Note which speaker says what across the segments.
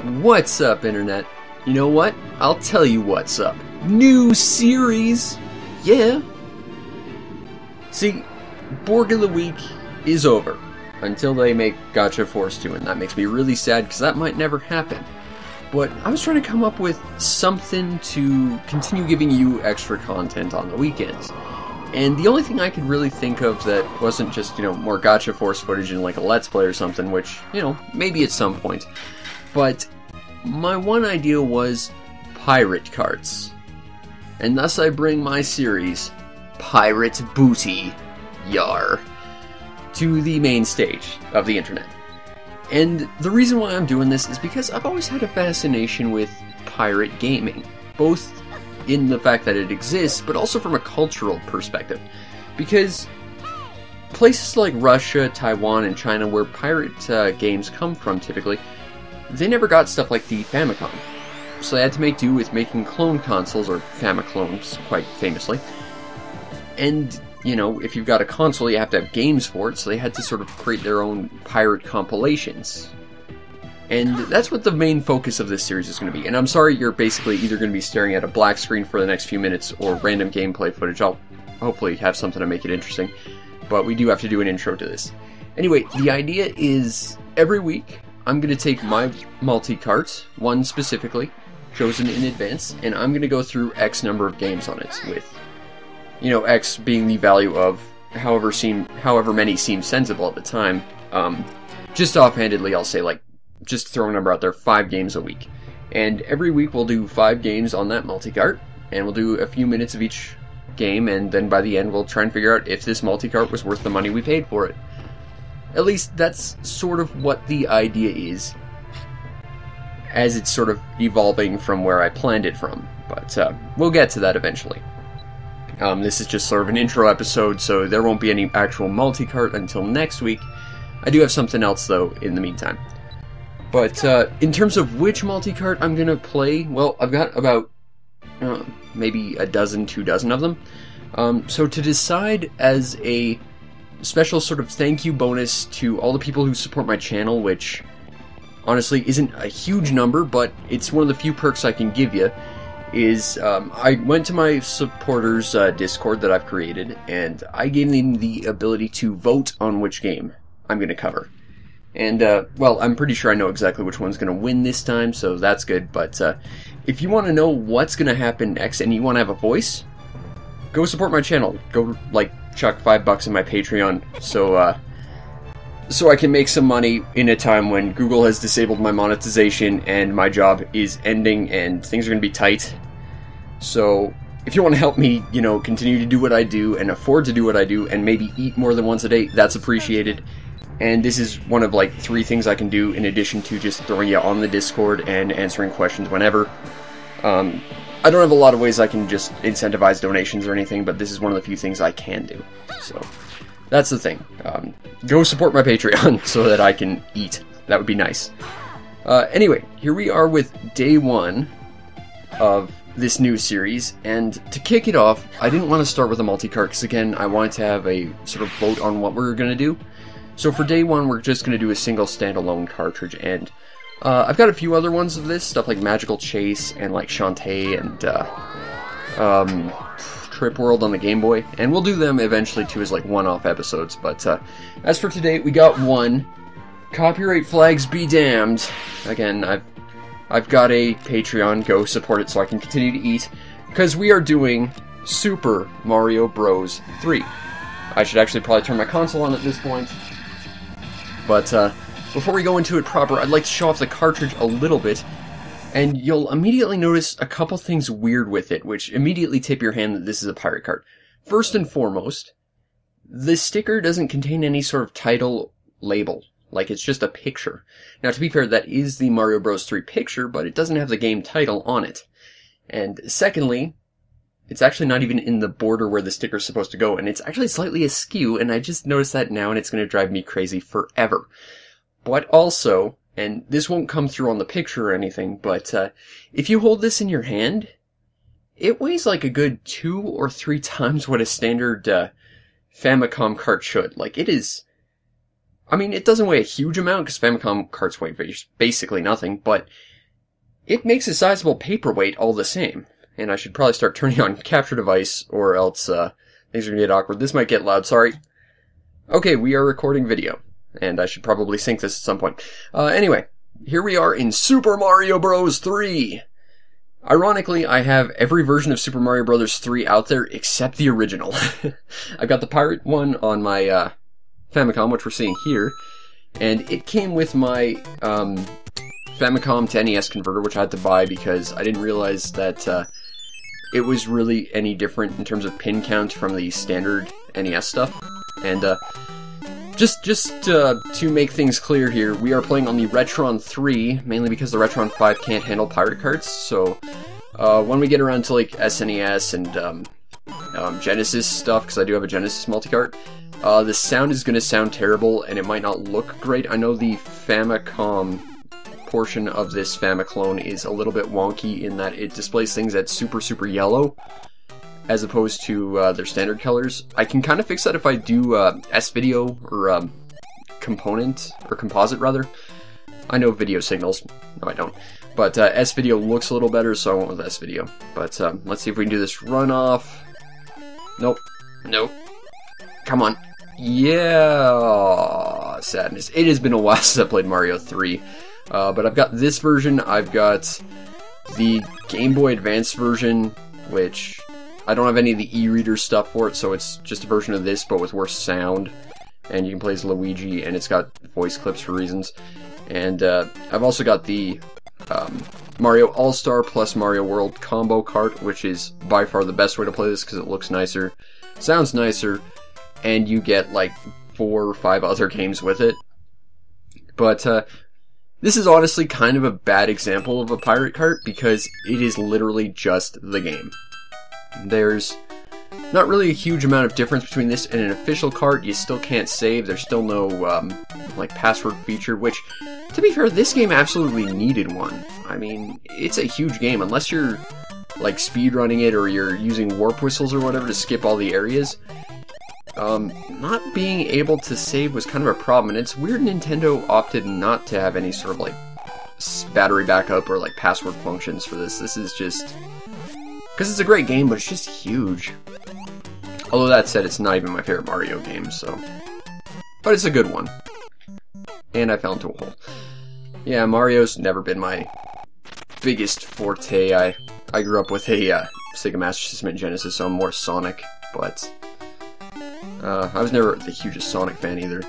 Speaker 1: What's up, Internet? You know what? I'll tell you what's up. New series! Yeah! See, Borg of the Week is over. Until they make Gotcha Force 2, and that makes me really sad, because that might never happen. But I was trying to come up with something to continue giving you extra content on the weekends. And the only thing I could really think of that wasn't just, more Gotcha Force footage in like a Let's Play or something, which, maybe at some point. But my one idea was pirate carts. And thus I bring my series, Pirate Booty, Yar, to the main stage of the internet. And the reason why I'm doing this is because I've always had a fascination with pirate gaming, both in the fact that it exists, but also from a cultural perspective. Because places like Russia, Taiwan, and China, where pirate games come from typically, they never got stuff like the Famicom. So they had to make do with making clone consoles, or Famiclones, quite famously. And, if you've got a console, you have to have games for it, so they had to sort of create their own pirate compilations. And that's what the main focus of this series is going to be. And I'm sorry you're basically either going to be staring at a black screen for the next few minutes, or random gameplay footage. I'll hopefully have something to make it interesting. But we do have to do an intro to this. Anyway, the idea is, every week, I'm going to take my multi-cart, one specifically, chosen in advance, and I'm going to go through X number of games on it, with, X being the value of however many seem sensible at the time. Just offhandedly, I'll say, just throw a number out there, 5 games a week. And every week we'll do 5 games on that multi-cart, and we'll do a few minutes of each game, and then by the end we'll try and figure out if this multi-cart was worth the money we paid for it. At least that's sort of what the idea is, as it's sort of evolving from where I planned it from. But we'll get to that eventually. This is just sort of an intro episode, so there won't be any actual multi-cart until next week. I do have something else, though, in the meantime. But in terms of which multi-cart I'm going to play, well, I've got about maybe a dozen, 2 dozen of them. So to decide as a special sort of thank you bonus to all the people who support my channel, which honestly isn't a huge number, but it's one of the few perks I can give you, is I went to my supporters Discord that I've created, and I gave them the ability to vote on which game I'm going to cover. And, well, I'm pretty sure I know exactly which one's going to win this time, so that's good, but if you want to know what's going to happen next and you want to have a voice, go support my channel. Go, chuck $5 in my Patreon, so I can make some money in a time when Google has disabled my monetization and my job is ending and things are going to be tight. So, if you want to help me, continue to do what I do and afford to do what I do and maybe eat more than once a day, that's appreciated. And this is one of 3 things I can do in addition to just throwing you on the Discord and answering questions whenever. I don't have a lot of ways I can just incentivize donations or anything, but this is one of the few things I can do. So, that's the thing. Go support my Patreon so that I can eat. That would be nice. Anyway, here we are with day 1 of this new series, and to kick it off, I didn't want to start with a multi-cart, because again, I wanted to have a sort of vote on what we're going to do. So for day 1, we're just going to do a single standalone cartridge, and I've got a few other ones of this, stuff like Magical Chase, and Shantae, and Trip World on the Game Boy, and we'll do them eventually too as one-off episodes, but as for today, we got one. Copyright flags be damned. Again, I've got a Patreon, go support it so I can continue to eat, because we are doing Super Mario Bros. 3. I should actually probably turn my console on at this point. But before we go into it proper, I'd like to show off the cartridge a little bit, and you'll immediately notice a couple things weird with it, which immediately tip your hand that this is a pirate cart. First and foremost, the sticker doesn't contain any sort of title label. It's just a picture. Now, to be fair, that is the Mario Bros. 3 picture, but it doesn't have the game title on it. And secondly, it's actually not even in the border where the sticker's supposed to go, and it's actually slightly askew, and I just noticed that now, and it's going to drive me crazy forever. But also, and this won't come through on the picture or anything, but if you hold this in your hand, it weighs a good 2 or 3 times what a standard Famicom cart should. It is I mean, it doesn't weigh a huge amount, because Famicom carts weigh basically nothing, but it makes a sizable paperweight all the same. And I should probably start turning on capture device, or else things are going to get awkward. This might get loud, sorry. Okay, we are recording video, and I should probably sync this at some point. Anyway, here we are in Super Mario Bros. 3! Ironically, I have every version of Super Mario Bros. 3 out there except the original. I got the pirate one on my Famicom, which we're seeing here, and it came with my Famicom to NES converter, which I had to buy because I didn't realize that it was really any different in terms of pin count from the standard NES stuff. And just to make things clear here, we are playing on the Retron 3, mainly because the Retron 5 can't handle pirate carts. So when we get around to like SNES and Genesis stuff, because I do have a Genesis multicart, the sound is going to sound terrible and it might not look great. I know the Famicom portion of this Famiclone is a little bit wonky in that it displays things at super yellow as opposed to their standard colors. I can kind of fix that if I do S-Video or component, or composite rather. I know video signals. No, I don't. But S-Video looks a little better, so I went with S-Video. But let's see if we can do this runoff. Nope. Nope. Come on. Yeah! Sadness. It has been a while since I played Mario 3. But I've got this version, I've got the Game Boy Advance version, which I don't have any of the e-reader stuff for it, so it's just a version of this, but with worse sound. And you can play as Luigi, and it's got voice clips for reasons. And I've also got the Mario All-Star plus Mario World combo cart, which is by far the best way to play this, because it looks nicer, sounds nicer, and you get like 4 or 5 other games with it. But this is honestly kind of a bad example of a pirate cart because it is literally just the game. There's not really a huge amount of difference between this and an official cart. You still can't save. There's still no like password feature, which, to be fair, this game absolutely needed one. I mean, it's a huge game. Unless you're like speedrunning it or you're using warp whistles or whatever to skip all the areas, not being able to save was kind of a problem, and it's weird Nintendo opted not to have any sort of like battery backup or like password functions for this. This is just because it's a great game, but it's just huge. Although that said, it's not even my favorite Mario game, so, but it's a good one. And I fell into a hole. Yeah, Mario's never been my biggest forte. I grew up with a Sega Master System and Genesis, so I'm more Sonic, but I was never the hugest Sonic fan either.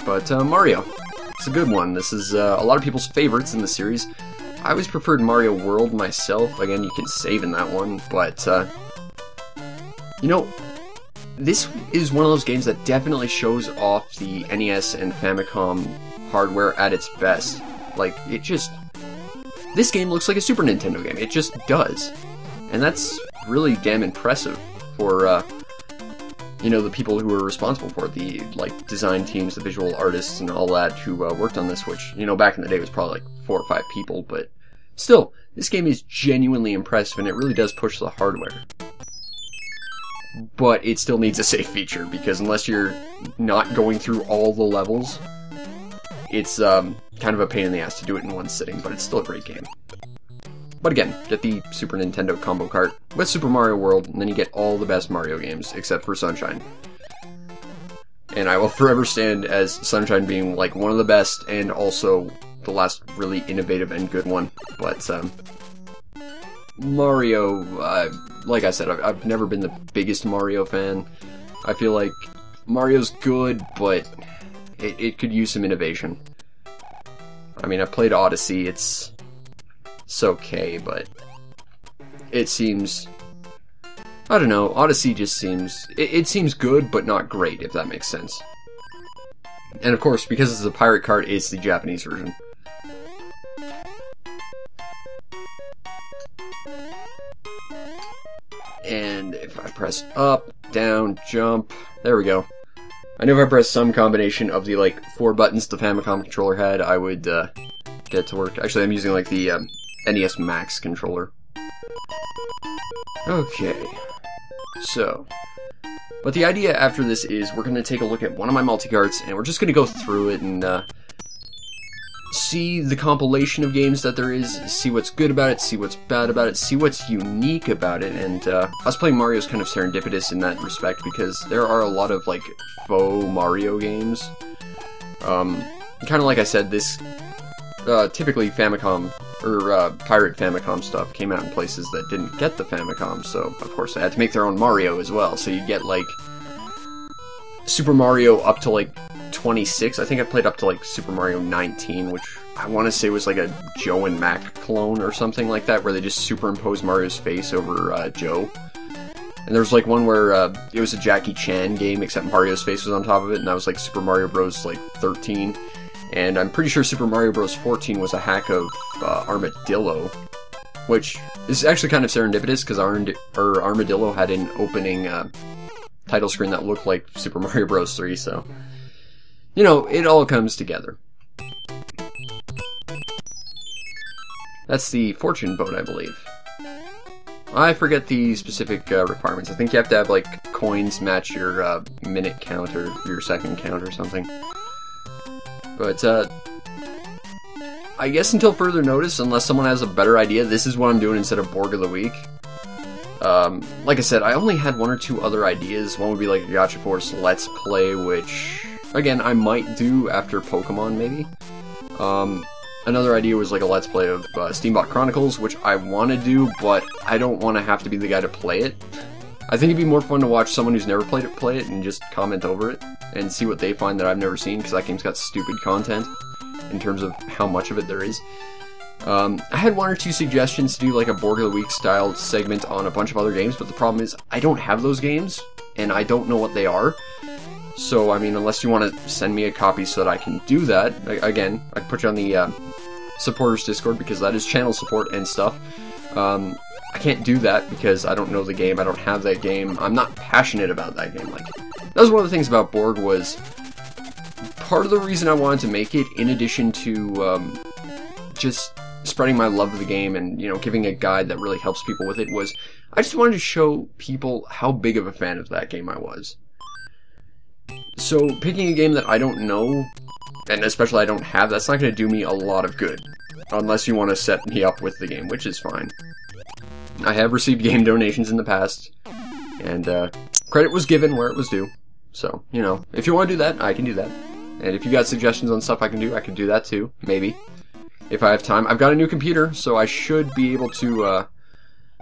Speaker 1: But Mario, it's a good one. This is a lot of people's favorites in the series. I always preferred Mario World myself. Again, you can save in that one, but you know, this is one of those games that definitely shows off the NES and Famicom hardware at its best. Like, it just, this game looks like a Super Nintendo game. It just does. And that's really damn impressive for you know, the people who were responsible for it, the, like, design teams, the visual artists, and all that who worked on this, which, you know, back in the day was probably, like, 4 or 5 people, but still, this game is genuinely impressive, and it really does push the hardware. But it still needs a save feature, because unless you're not going through all the levels, it's, kind of a pain in the ass to do it in one sitting, but it's still a great game. But again, get the Super Nintendo combo cart with Super Mario World, and then you get all the best Mario games, except for Sunshine. And I will forever stand as Sunshine being, like, one of the best, and also the last really innovative and good one. But, Mario, like I said, I've never been the biggest Mario fan. I feel like Mario's good, but it could use some innovation. I mean, I played Odyssey, it's okay, but it seems, I don't know, Odyssey just seems, it seems good, but not great, if that makes sense. And of course, because it's a pirate cart, it's the Japanese version. And if I press up, down, jump, there we go. I know if I press some combination of the, like, 4 buttons the Famicom controller had, I would, get it to work. Actually, I'm using, like, the, NES Max controller. Okay. So. But the idea after this is we're going to take a look at one of my multi-carts, and we're just going to go through it and, see the compilation of games that there is, see what's good about it, see what's bad about it, see what's unique about it, and us playing Mario is kind of serendipitous in that respect, because there are a lot of, like, faux Mario games. Kind of like I said, this, typically Famicom, or Pirate Famicom stuff came out in places that didn't get the Famicom, so, of course, they had to make their own Mario as well, so you get, like, Super Mario up to, like, 26. I think I played up to like Super Mario 19, which I want to say was like a Joe and Mac clone or something like that, where they just superimposed Mario's face over Joe. And there was like one where it was a Jackie Chan game, except Mario's face was on top of it, and that was like Super Mario Bros. Like 13. And I'm pretty sure Super Mario Bros. 14 was a hack of Armadillo, which is actually kind of serendipitous, because Armadillo had an opening title screen that looked like Super Mario Bros. 3, so... you know, it all comes together. That's the fortune boat, I believe. I forget the specific requirements. I think you have to have, like, coins match your minute count or your second count or something. But, I guess until further notice, unless someone has a better idea, this is what I'm doing instead of Borg of the Week. Like I said, I only had one or two other ideas. One would be, like, a Gacha Force Let's Play, which... again, I might do after Pokemon, maybe. Another idea was like a Let's Play of Steambot Chronicles, which I want to do, but I don't want to have to be the guy to play it. I think it'd be more fun to watch someone who's never played it play it and just comment over it and see what they find that I've never seen, because that game's got stupid content in terms of how much of it there is. I had one or two suggestions to do like a Borg of the Week style segment on a bunch of other games, but the problem is I don't have those games, and I don't know what they are. So, I mean, unless you want to send me a copy so that I can do that, again, I put you on the supporters Discord, because that is channel support and stuff. I can't do that because I don't know the game, I don't have that game, I'm not passionate about that game. Like, that was one of the things about Borg, was part of the reason I wanted to make it, in addition to just spreading my love of the game and, you know, giving a guide that really helps people with it, was I just wanted to show people how big of a fan of that game I was. So, picking a game that I don't know, and especially I don't have, that's not going to do me a lot of good. Unless you want to set me up with the game, which is fine. I have received game donations in the past, and credit was given where it was due. So, you know, if you want to do that, I can do that. And if you got suggestions on stuff I can do that too, maybe. If I have time. I've got a new computer, so I should be able to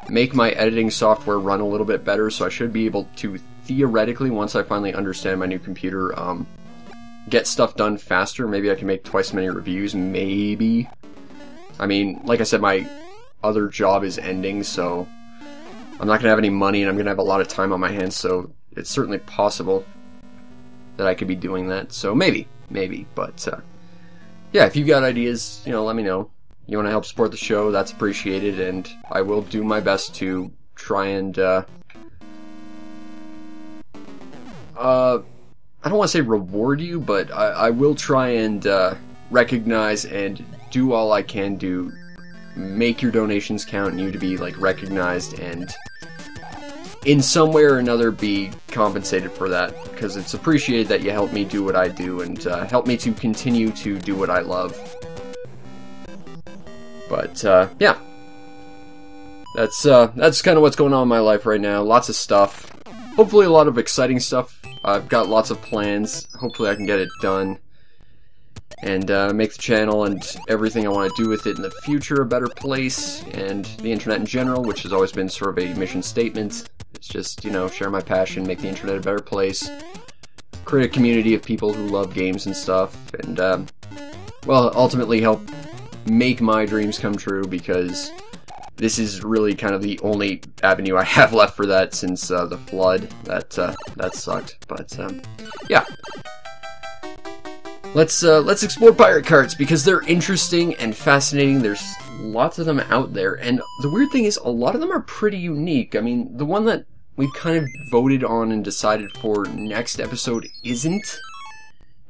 Speaker 1: make my editing software run a little bit better, so I should be able to theoretically, once I finally understand my new computer, get stuff done faster. Maybe I can make twice as many reviews, maybe. I mean, like I said, my other job is ending, so I'm not going to have any money, and I'm going to have a lot of time on my hands, so it's certainly possible that I could be doing that. So maybe, but yeah, if you've got ideas, you know, let me know. You want to help support the show, that's appreciated, and I will do my best to try and, I don't want to say reward you, but I will try and recognize and do all I can to make your donations count and you to be, like, recognized and in some way or another be compensated for that, because it's appreciated that you help me do what I do and help me to continue to do what I love. But, yeah. That's kind of what's going on in my life right now. Lots of stuff. Hopefully a lot of exciting stuff. I've got lots of plans. Hopefully I can get it done. And make the channel and everything I want to do with it in the future a better place. And the internet in general, which has always been sort of a mission statement. It's just, you know, share my passion, make the internet a better place. Create a community of people who love games and stuff. And, well, ultimately help make my dreams come true, because this is really kind of the only avenue I have left for that since the flood. That sucked, but yeah. Let's explore pirate carts, because they're interesting and fascinating. There's lots of them out there, and the weird thing is a lot of them are pretty unique. I mean, the one that we've kind of voted on and decided for next episode isn't,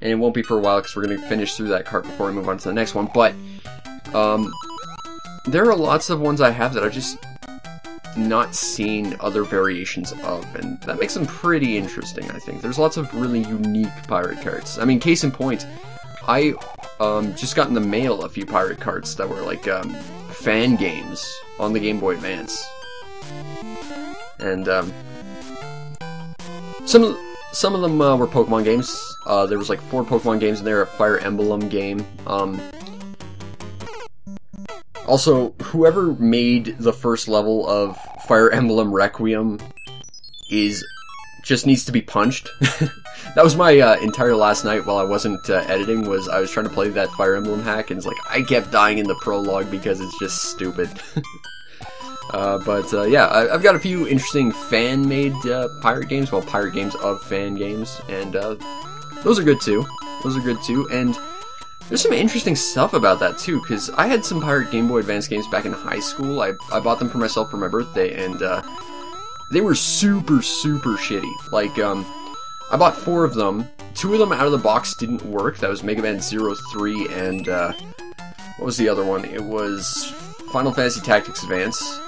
Speaker 1: and it won't be for a while because we're going to finish through that cart before we move on to the next one, but there are lots of ones I have that I've just not seen other variations of, and that makes them pretty interesting, I think. There's lots of really unique pirate carts. I mean, case in point, I just got in the mail a few pirate cards that were like fan games on the Game Boy Advance, and some of them were Pokemon games. There was like 4 Pokemon games in there, a Fire Emblem game. Also, whoever made the first level of Fire Emblem Requiem just needs to be punched. That was my entire last night while I wasn't editing, was I was trying to play that Fire Emblem hack, and it's like, I kept dying in the prologue because it's just stupid. Yeah, I've got a few interesting fan-made pirate games, well, pirate games of fan games, and those are good too. And there's some interesting stuff about that too, because I had some pirate Game Boy Advance games back in high school. I bought them for myself for my birthday, and they were super, super shitty. Like, I bought 4 of them. 2 of them out of the box didn't work. That was Mega Man 03 and, what was the other one? It was Final Fantasy Tactics Advance.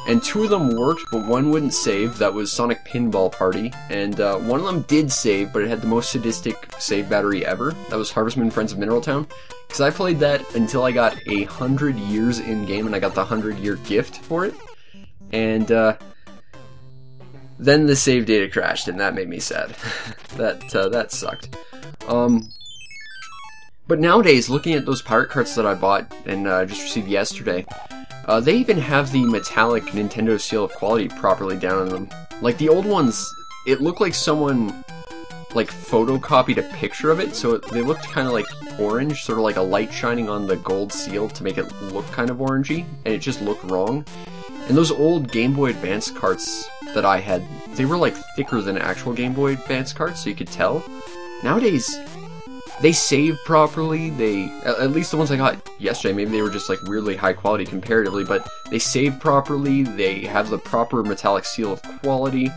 Speaker 1: And 2 of them worked, but 1 wouldn't save. That was Sonic Pinball Party. And 1 of them did save, but it had the most sadistic save battery ever. That was Harvest Moon Friends of Mineral Town. Because I played that until I got 100 years in-game, and I got the 100-year gift for it. And, then the save data crashed, and that made me sad. That sucked. But nowadays, looking at those pirate cards that I bought and just received yesterday, they even have the metallic Nintendo seal of quality properly down on them. Like, the old ones, it looked like someone, like, photocopied a picture of it, so they looked kind of like orange, sort of like a light shining on the gold seal to make it look kind of orangey, and it just looked wrong. And those old Game Boy Advance carts that I had, they were like thicker than actual Game Boy Advance carts, so you could tell. Nowadays, they save properly, at least the ones I got yesterday, maybe they were just like weirdly high quality comparatively, but they save properly, they have the proper metallic seal of quality,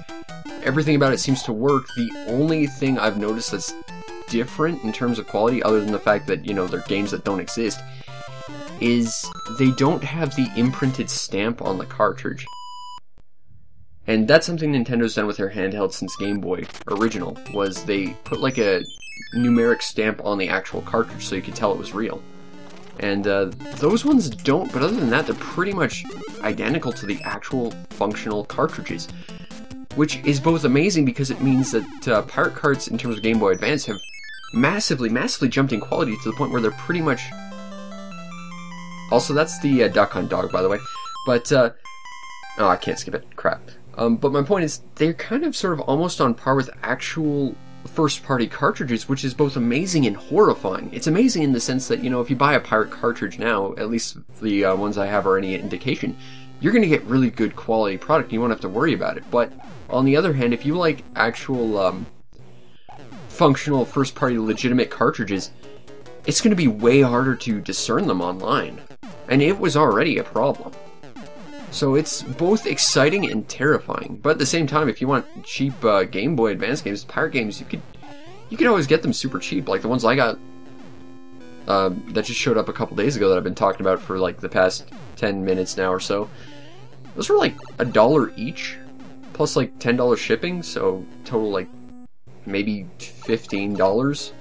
Speaker 1: everything about it seems to work. The only thing I've noticed that's different in terms of quality, other than the fact that, you know, they're games that don't exist, is they don't have the imprinted stamp on the cartridge. And that's something Nintendo's done with their handheld since Game Boy Original, was they put like a numeric stamp on the actual cartridge so you could tell it was real. And those ones don't, but other than that, they're pretty much identical to the actual functional cartridges. Which is both amazing because it means that pirate carts in terms of Game Boy Advance have massively, massively jumped in quality to the point where they're pretty much... Also, that's the Duck Hunt dog, by the way. But, oh, I can't skip it. Crap. But my point is, they're kind of sort of almost on par with actual first-party cartridges, which is both amazing and horrifying. It's amazing in the sense that, you know, if you buy a pirate cartridge now, at least the ones I have are any indication, you're going to get really good quality product and you won't have to worry about it. But, on the other hand, if you like actual, functional first-party legitimate cartridges, it's going to be way harder to discern them online. And it was already a problem. So it's both exciting and terrifying. But at the same time, if you want cheap Game Boy Advance games, pirate games, you could always get them super cheap. Like the ones I got that just showed up a couple days ago that I've been talking about for like the past 10 minutes now or so. Those were like $1 each, plus like $10 shipping, so total like maybe $15.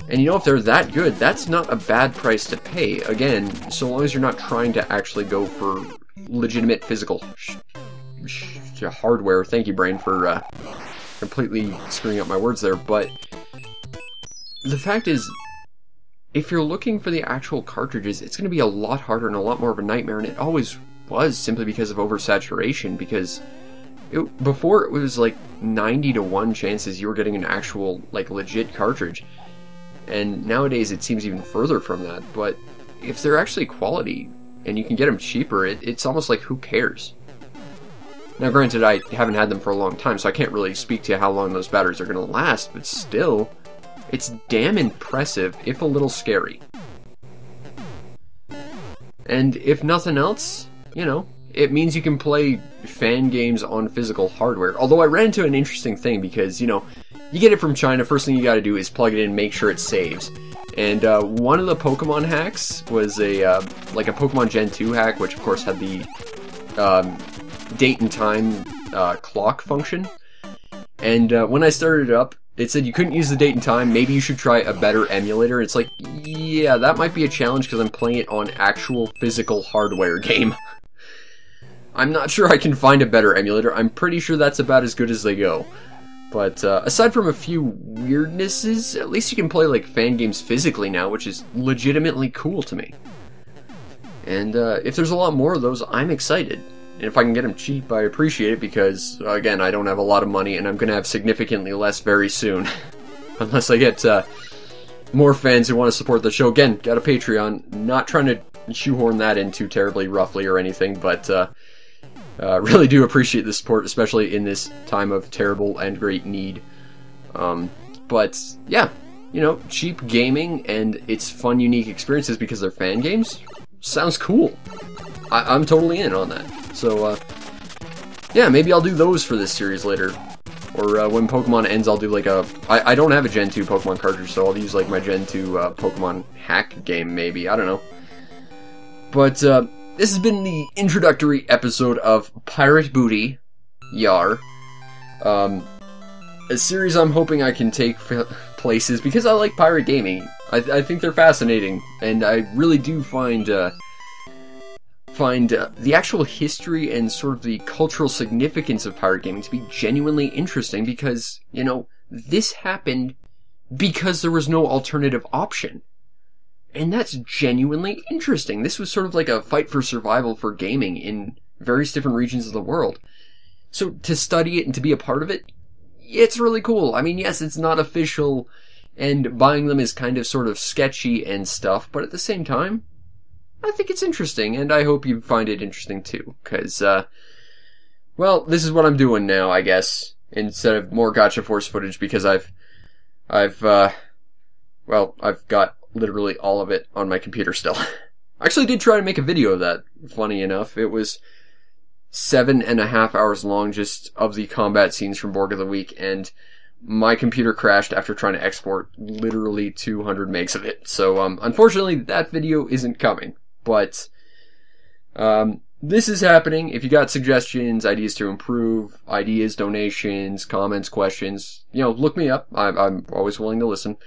Speaker 1: And you know, if they're that good, that's not a bad price to pay. Again, so long as you're not trying to actually go for legitimate physical hardware. Thank you, brain, for completely screwing up my words there. But the fact is, if you're looking for the actual cartridges, it's going to be a lot harder and a lot more of a nightmare. And it always was, simply because of oversaturation. Because before it was like 90-to-1 chances you were getting an actual, like, legit cartridge. And nowadays it seems even further from that, but if they're actually quality and you can get them cheaper, it's almost like, who cares? Now granted, I haven't had them for a long time, so I can't really speak to how long those batteries are going to last, but still, it's damn impressive, if a little scary. And if nothing else, you know, it means you can play fan games on physical hardware. Although I ran into an interesting thing because, you know, you get it from China, first thing you gotta do is plug it in and make sure it saves. And one of the Pokemon hacks was like a Pokemon Gen 2 hack, which of course had the date and time clock function. And when I started it up, it said you couldn't use the date and time. Maybe you should try a better emulator. It's like, yeah, that might be a challenge because I'm playing it on actual physical hardware game. I'm not sure I can find a better emulator. I'm pretty sure that's about as good as they go. But aside from a few weirdnesses, at least you can play like fan games physically now, which is legitimately cool to me. And if there's a lot more of those, I'm excited. And if I can get them cheap, I appreciate it because, again, I don't have a lot of money and I'm going to have significantly less very soon. Unless I get more fans who want to support the show. Again, got a Patreon. Not trying to shoehorn that in too terribly roughly or anything, but really do appreciate the support, especially in this time of terrible and great need. But, yeah, you know, cheap gaming and its fun, unique experiences because they're fan games sounds cool. I'm totally in on that. So, yeah, maybe I'll do those for this series later. Or when Pokemon ends, I'll do like a... I don't have a Gen 2 Pokemon cartridge, so I'll use like my Gen 2 Pokemon hack game, maybe. I don't know. But, this has been the introductory episode of Pirate Booty, Yar. A series I'm hoping I can take places because I like pirate gaming. I think they're fascinating, and I really do find the actual history and sort of the cultural significance of pirate gaming to be genuinely interesting because, you know, this happened because there was no alternative option. And that's genuinely interesting. This was sort of like a fight for survival for gaming in various different regions of the world. So to study it and to be a part of it, it's really cool. I mean, yes, it's not official, and buying them is kind of sort of sketchy and stuff, but at the same time, I think it's interesting, and I hope you find it interesting too, because, well, this is what I'm doing now, I guess, instead of more Gacha Force footage, because I've got literally all of it on my computer still. I actually did try to make a video of that, funny enough. It was 7.5 hours long just of the combat scenes from Borg of the Week, and my computer crashed after trying to export literally 200 megs of it. So, unfortunately, that video isn't coming. But, this is happening. If you got suggestions, ideas to improve, ideas, donations, comments, questions, you know, look me up. I'm always willing to listen.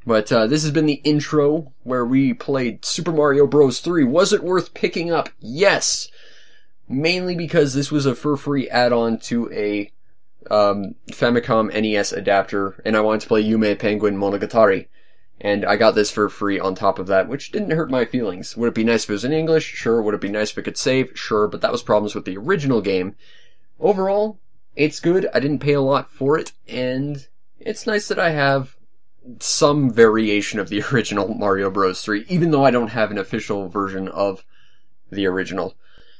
Speaker 1: But this has been the intro where we played Super Mario Bros. 3. Was it worth picking up? Yes! Mainly because this was a for-free add-on to a Famicom NES adapter, and I wanted to play Yume Penguin Monogatari. And I got this for free on top of that, which didn't hurt my feelings. Would it be nice if it was in English? Sure. Would it be nice if it could save? Sure. But that was problems with the original game. Overall, it's good. I didn't pay a lot for it, and it's nice that I have some variation of the original Mario Bros. 3, even though I don't have an official version of the original.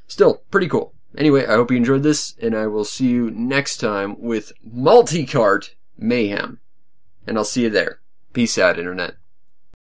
Speaker 1: Still, pretty cool. Anyway, I hope you enjoyed this, and I will see you next time with Multicart Mayhem. And I'll see you there. Peace out, Internet.